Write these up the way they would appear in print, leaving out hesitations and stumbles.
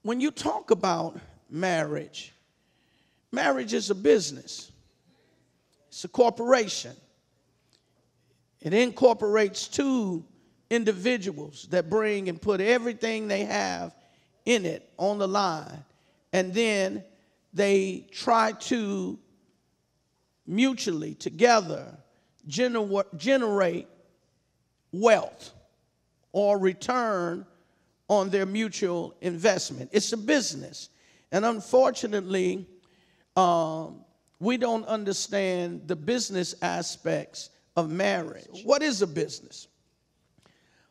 when you talk about marriage, marriage is a business. It's a corporation. It incorporates two individuals that bring and put everything they have in it on the line. And then they try to mutually together generate wealth or return on their mutual investment. It's a business. And unfortunately, we don't understand the business aspects of marriage. What is a business?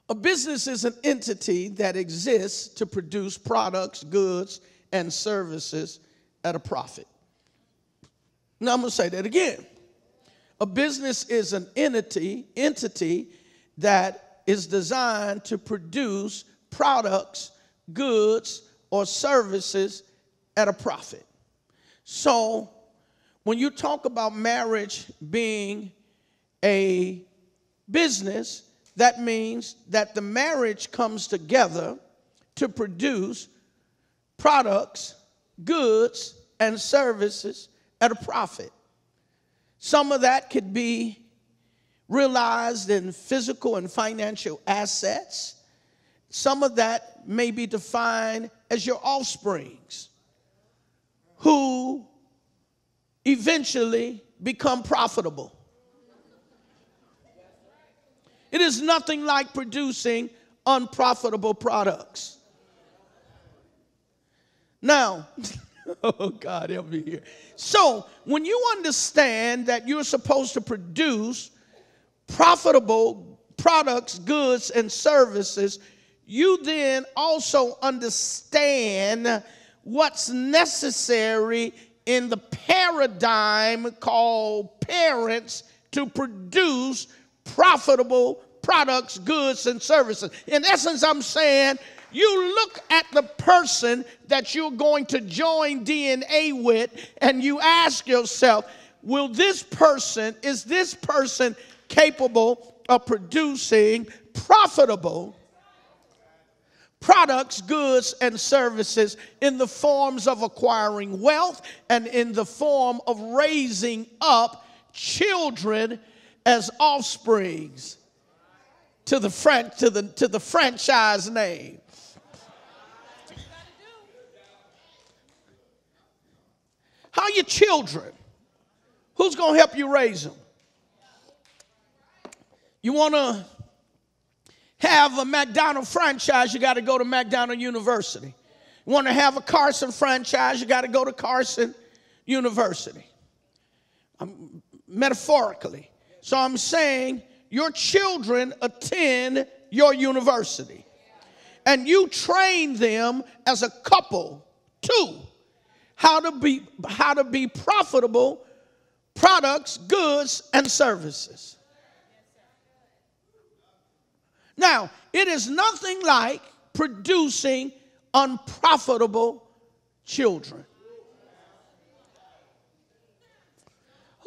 A business is an entity that exists to produce products, goods, and services at a profit. Now I'm going to say that again. A business is an entity that is designed to produce products, goods, or services at a profit. So when you talk about marriage being a business, that means that the marriage comes together to produce products, goods, and services at a profit. Some of that could be realized in physical and financial assets. Some of that may be defined as your offsprings, who eventually become profitable. It is nothing like producing unprofitable products. Now, oh God, help me here. So, when you understand that you're supposed to produce profitable products, goods, and services, you then also understand what's necessary in the paradigm called parents to produce profitable products, goods, and services. In essence, I'm saying you look at the person that you're going to join DNA with and you ask yourself, is this person capable of producing profitable products, goods, and services in the forms of acquiring wealth and in the form of raising up children as offsprings to the franchise name. How are your children? Who's going to help you raise them? You want to have a McDonald's franchise, you got to go to McDonald University. You want to have a Carson franchise, you got to go to Carson University. Metaphorically. So I'm saying your children attend your university. And you train them as a couple to how to be profitable products, goods, and services. Now, it is nothing like producing unprofitable children.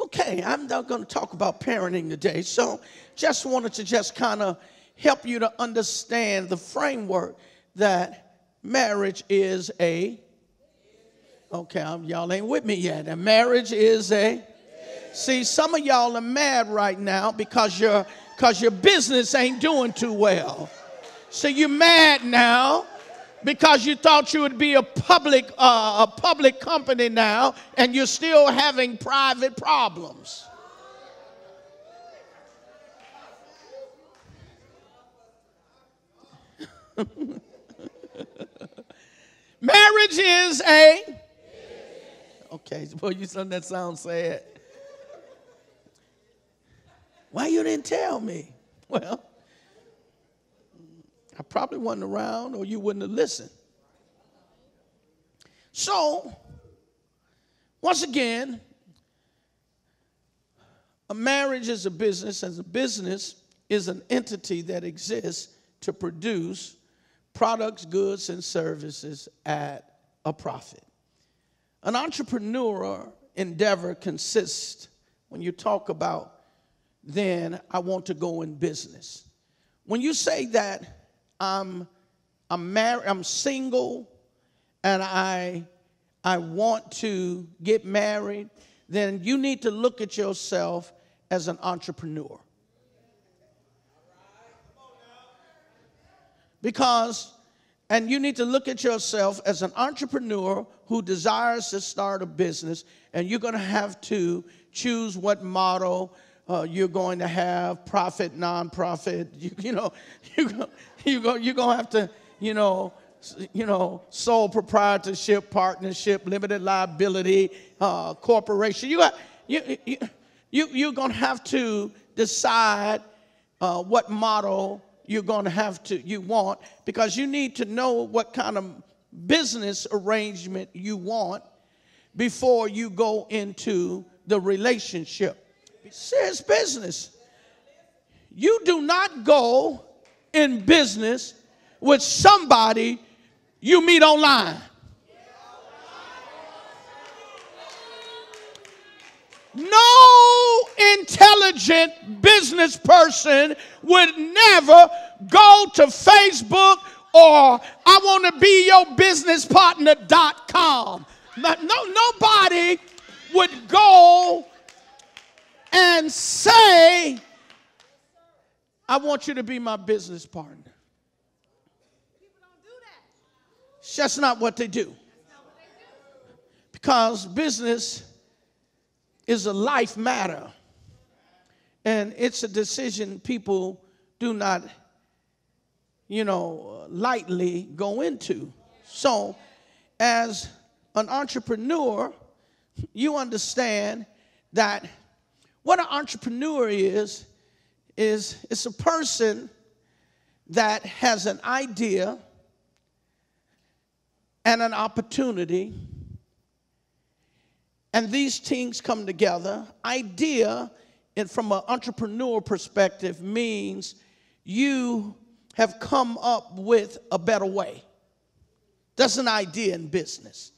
Okay, I'm not going to talk about parenting today, so just wanted to kind of help you to understand the framework that marriage is y'all ain't with me yet. And marriage is see, some of y'all are mad right now because your business ain't doing too well. So you're mad now because you thought you would be a public company now, and you're still having private problems. Marriage is okay, boy, you said that sounds sad. Why you didn't tell me? Well, I probably wasn't around, or you wouldn't have listened. So, once again, a marriage is a business, and a business is an entity that exists to produce products, goods, and services at a profit. An entrepreneur endeavor consists, when you talk about, then I want to go in business. When you say that I'm married, I'm single, and I want to get married, then you need to look at yourself as an entrepreneur. And you need to look at yourself as an entrepreneur who desires to start a business, and you're going to have to choose what model you're going to have, profit, nonprofit. You're going to have to, sole proprietorship, partnership, limited liability, corporation. You're going to have to decide what model you're going to you want, because you need to know what kind of business arrangement you want before you go into the relationship. Serious business. You do not go in business with somebody you meet online. No intelligent business person would never go to Facebook or I want to be your business partner.com. Nobody would go and say, I want you to be my business partner. People don't do that. It's just not what they do. Because business is a life matter. And it's a decision people do not, lightly go into. So as an entrepreneur, you understand that what an entrepreneur is it's a person that has an idea and an opportunity, and these things come together. Idea, and from an entrepreneur perspective, means you have come up with a better way. That's an idea in business.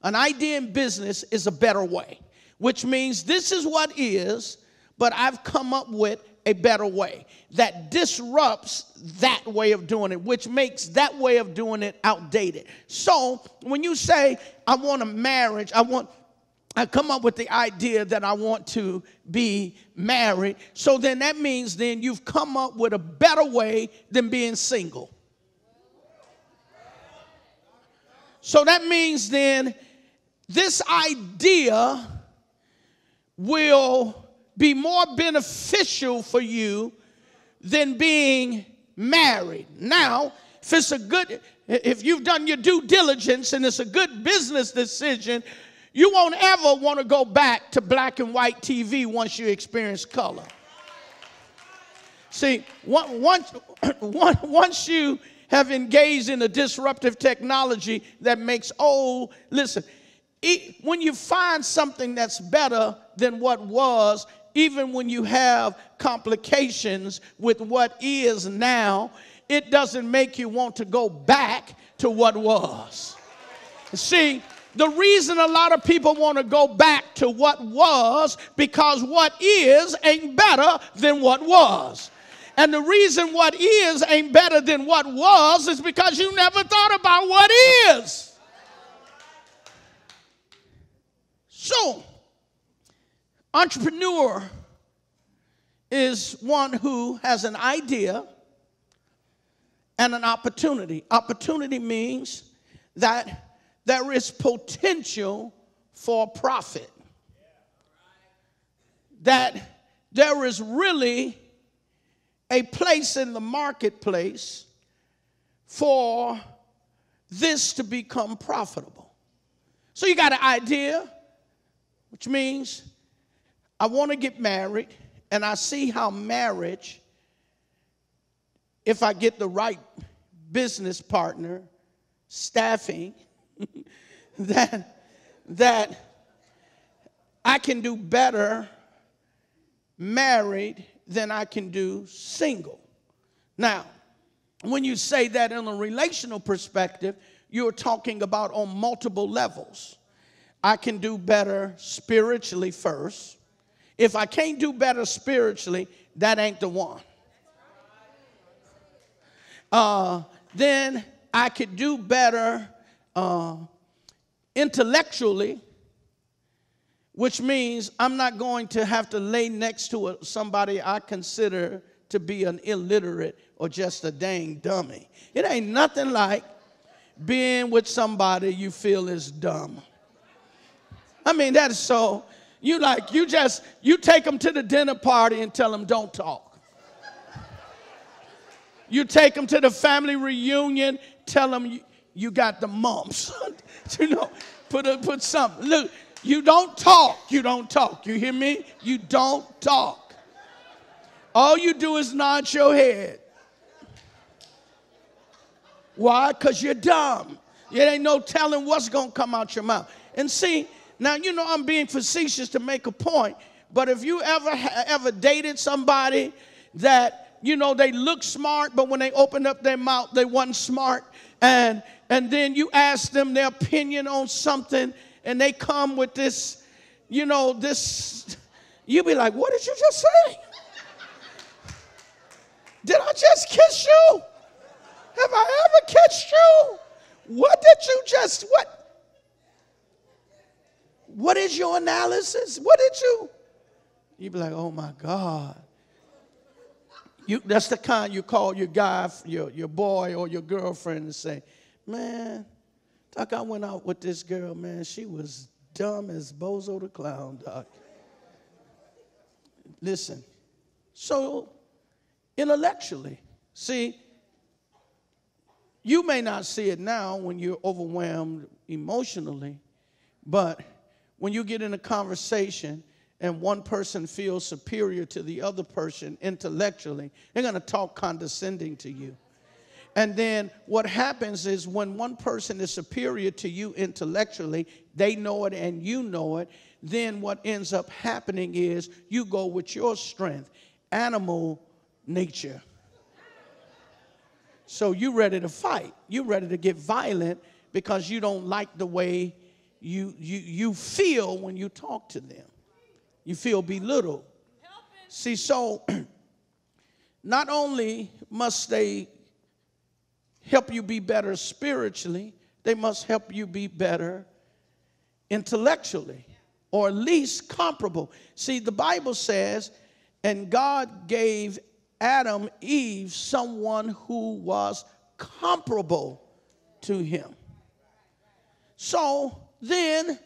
An idea in business is a better way, which means this is what is, but I've come up with a better way that disrupts that way of doing it, which makes that way of doing it outdated. So when you say, I want a marriage, I come up with the idea that I want to be married. So then that means then you've come up with a better way than being single. So that means then this idea will be more beneficial for you than being married. Now, if you've done your due diligence and it's a good business decision, you won't ever want to go back to black and white TV once you experience color. See, once you have engaged in a disruptive technology that makes when you find something that's better than what was, even when you have complications with what is now, it doesn't make you want to go back to what was. See, the reason a lot of people want to go back to what was, because what is ain't better than what was. And the reason what is ain't better than what was is because you never thought about what is. So, entrepreneur is one who has an idea and an opportunity. Opportunity means that there is potential for profit. That there is really a place in the marketplace for this to become profitable. So you got an idea, which means I want to get married, and I see how marriage, if I get the right business partner, staffing, that I can do better married than I can do single. Now, when you say that in a relational perspective, you're talking about on multiple levels. I can do better spiritually first. If I can't do better spiritually, that ain't the one. Then I could do better intellectually, which means I'm not going to have to lay next to somebody I consider to be an illiterate or just a dang dummy. It ain't nothing like being with somebody you feel is dumb. I mean, that is so, you take them to the dinner party and tell them don't talk. You take them to the family reunion, tell them you got the mumps. Put something. Look, you don't talk. You don't talk. You hear me? You don't talk. All you do is nod your head. Why? Because you're dumb. There ain't no telling what's going to come out your mouth. And see, now, I'm being facetious to make a point, but if you ever dated somebody that, they look smart, but when they opened up their mouth, they wasn't smart, and then you ask them their opinion on something, and they come with this, you be like, what did you just say? Did I just kiss you? Have I ever kissed you? What did you just, what is your analysis? What did you? You be like, oh my God. That's the kind you call your guy, your boy or your girlfriend and say, man, Doc, I went out with this girl, man. She was dumb as Bozo the Clown, Doc. Listen, so intellectually, see, you may not see it now when you're overwhelmed emotionally, but when you get in a conversation and one person feels superior to the other person intellectually, they're going to talk condescending to you. And then what happens is when one person is superior to you intellectually, they know it and you know it, then what ends up happening is you go with your strength, animal nature. So you ready to fight. You ready to get violent because you don't like the way you feel when you talk to them. You feel belittled. See, so not only must they help you be better spiritually, they must help you be better intellectually, or at least comparable. See, the Bible says, and God gave Adam, Eve, someone who was comparable to him. So then,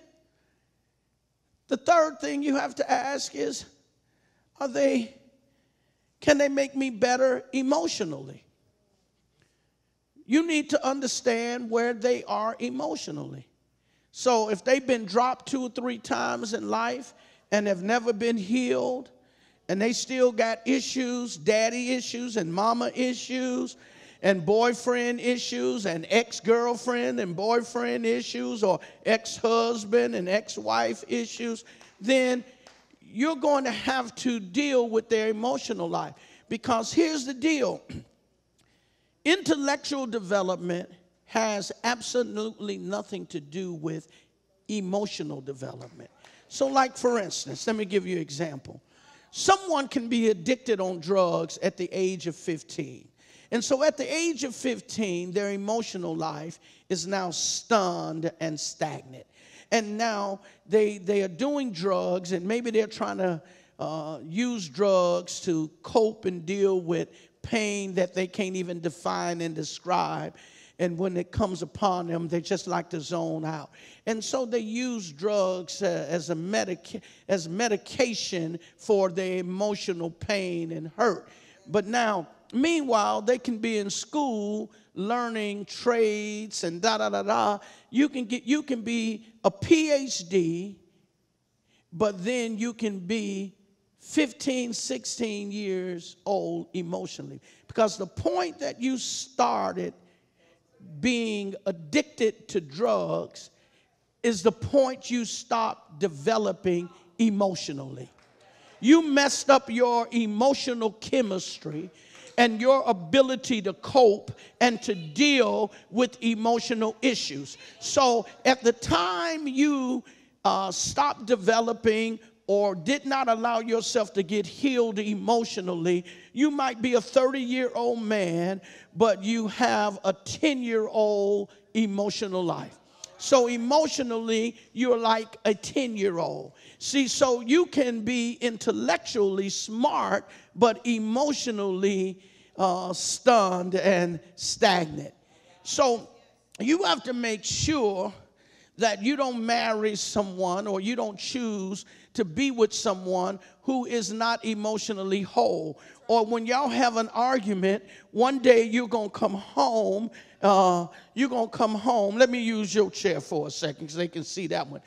the third thing you have to ask is, can they make me better emotionally? You need to understand where they are emotionally. So if they've been dropped 2 or 3 times in life and have never been healed, and they still got issues, daddy issues and mama issues and boyfriend issues and ex-girlfriend and boyfriend issues, or ex-husband and ex-wife issues, then you're going to have to deal with their emotional life. Because here's the deal. Intellectual development has absolutely nothing to do with emotional development. So like, for instance, let me give you an example. Someone can be addicted on drugs at the age of 15. And so at the age of 15, their emotional life is now stunned and stagnant. And now they are doing drugs, and maybe they're trying to use drugs to cope and deal with pain that they can't even define and describe. And when it comes upon them, they just like to zone out. And so they use drugs as medication for their emotional pain and hurt. But now, meanwhile, they can be in school learning trades and da-da-da-da. You can be a PhD, but then you can be 15, 16 years old emotionally. Because the point that you started being addicted to drugs is the point you stop developing emotionally. You messed up your emotional chemistry and your ability to cope and to deal with emotional issues. So at the time you stopped developing or did not allow yourself to get healed emotionally, you might be a 30-year-old man, but you have a 10-year-old emotional life. So emotionally, you're like a 10-year-old. See, so you can be intellectually smart, but emotionally stunned and stagnant. So you have to make sure that you don't marry someone or you don't choose to be with someone who is not emotionally whole. Or when y'all have an argument, one day you're going to come home. Let me use your chair for a second because they can see that one.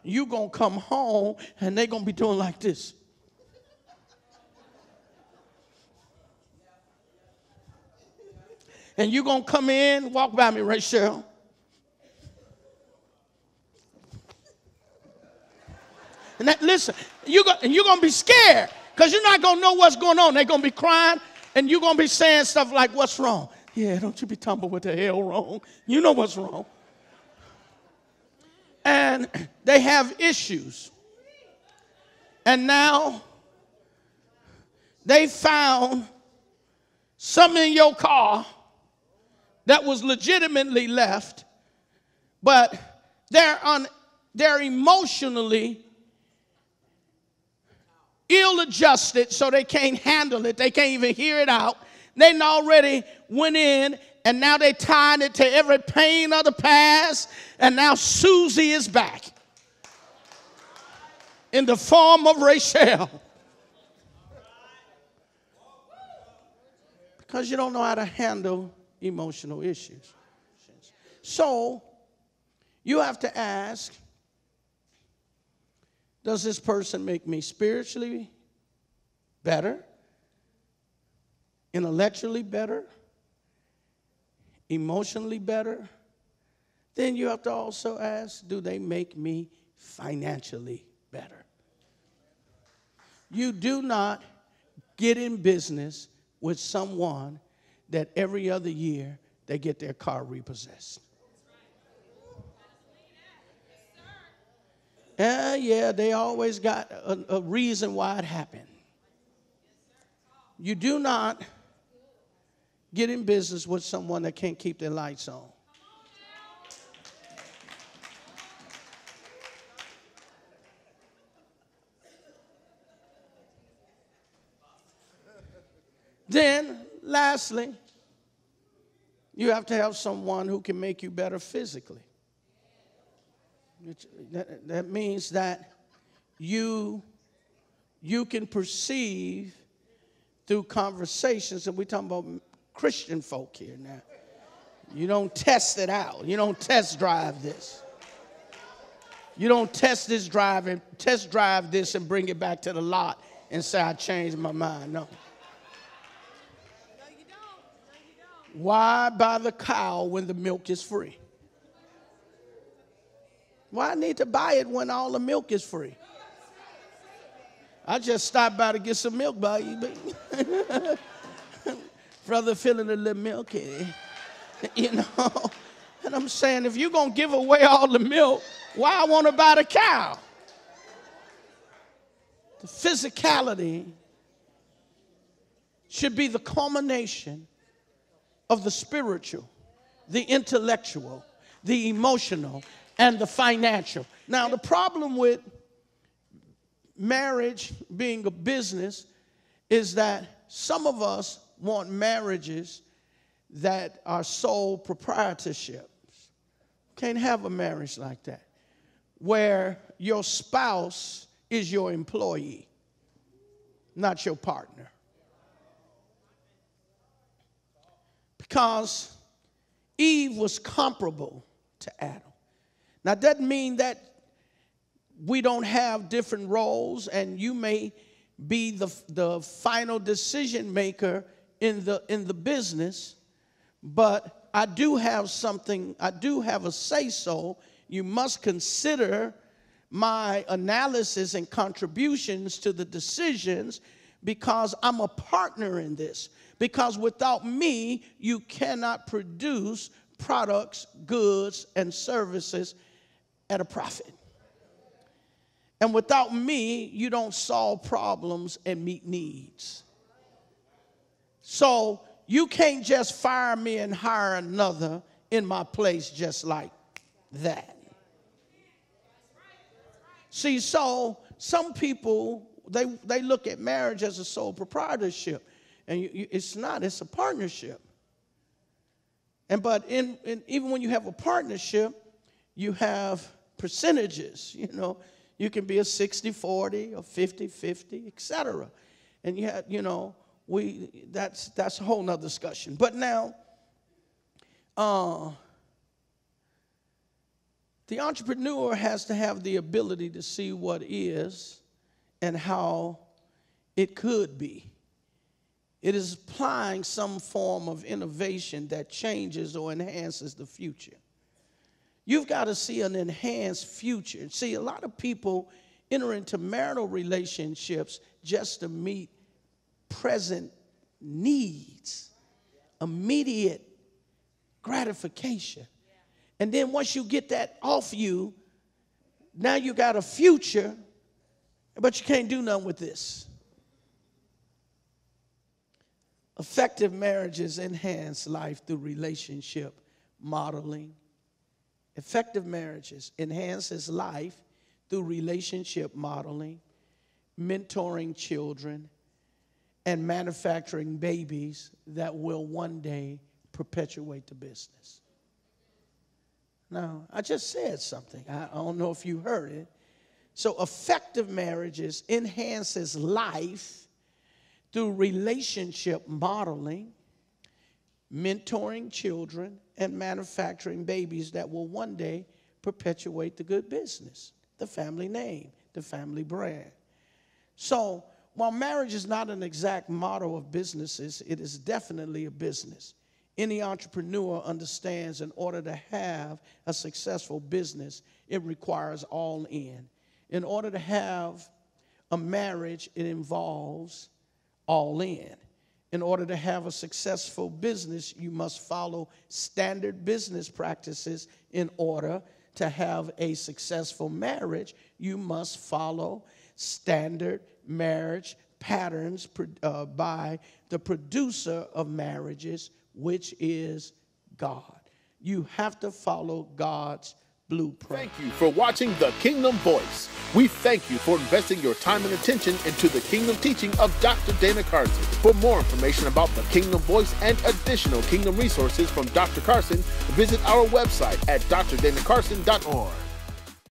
You're going to come home and they're going to be doing like this. And you're going to come in, walk by me, Rachel. And listen, you're going to be scared because you're not going to know what's going on. They're going to be crying, and you're going to be saying stuff like, what's wrong? Yeah, don't you be talking what the hell wrong. You know what's wrong. And they have issues. And now they found something in your car that was legitimately left, but they're emotionally ill-adjusted, so they can't handle it. They can't even hear it out. They already went in, and now they tied it to every pain of the past, and now Susie is back in the form of Rachel. Because you don't know how to handle emotional issues. So you have to ask, does this person make me spiritually better, intellectually better, emotionally better? Then you have to also ask, do they make me financially better? You do not get in business with someone that every other year they get their car repossessed. Yeah, they always got a reason why it happened. You do not get in business with someone that can't keep their lights on. Then, lastly, you have to have someone who can make you better physically. That means that you can perceive through conversations, and we're talking about Christian folk here now. You don't test it out. You don't test drive this. You don't test drive this and bring it back to the lot and say, I changed my mind. No. Why buy the cow when the milk is free? Why I need to buy it when all the milk is free? I just stopped by to get some milk by you. Brother feeling a little milky, you know. And I'm saying, if you're going to give away all the milk, why I want to buy the cow? The physicality should be the culmination of the spiritual, the intellectual, the emotional, and the financial. Now, the problem with marriage being a business is that some of us want marriages that are sole proprietorships. Can't have a marriage like that, where your spouse is your employee, not your partner. Because Eve was comparable to Adam. Now, that doesn't mean that we don't have different roles, and you may be the final decision maker in the business, but I do have a say-so. You must consider my analysis and contributions to the decisions because I'm a partner in this. Because without me, you cannot produce products, goods, and services at a profit. And without me, you don't solve problems and meet needs. So you can't just fire me and hire another in my place just like that. See, so some people, they look at marriage as a sole proprietorship, and it's not. It's a partnership. But even when you have a partnership, you have percentages. You know, you can be a 60-40 or 50-50, etc. And you have, you know, that's a whole nother discussion. But now, the entrepreneur has to have the ability to see what is and how it could be. It is applying some form of innovation that changes or enhances the future. You've got to see an enhanced future. See, a lot of people enter into marital relationships just to meet present needs, immediate gratification. And then once you get that off you, now you got a future, but you can't do nothing with this. Effective marriages enhance life through relationship modeling. Effective marriages enhances life through relationship modeling, mentoring children, and manufacturing babies that will one day perpetuate the business. Now, I just said something. I don't know if you heard it. So effective marriages enhances life through relationship modeling, mentoring children, and manufacturing babies that will one day perpetuate the good business, the family name, the family brand. So while marriage is not an exact model of businesses, it is definitely a business. Any entrepreneur understands in order to have a successful business, it requires all in. In order to have a marriage, it involves all in. In order to have a successful business, you must follow standard business practices. In order to have a successful marriage, you must follow standard marriage patterns by the producer of marriages, which is God. You have to follow God's blueprint. Thank you for watching The Kingdom Voice. We thank you for investing your time and attention into the kingdom teaching of Dr. Dana Carson. For more information about The Kingdom Voice and additional kingdom resources from Dr. Carson, visit our website at drdanacarson.org.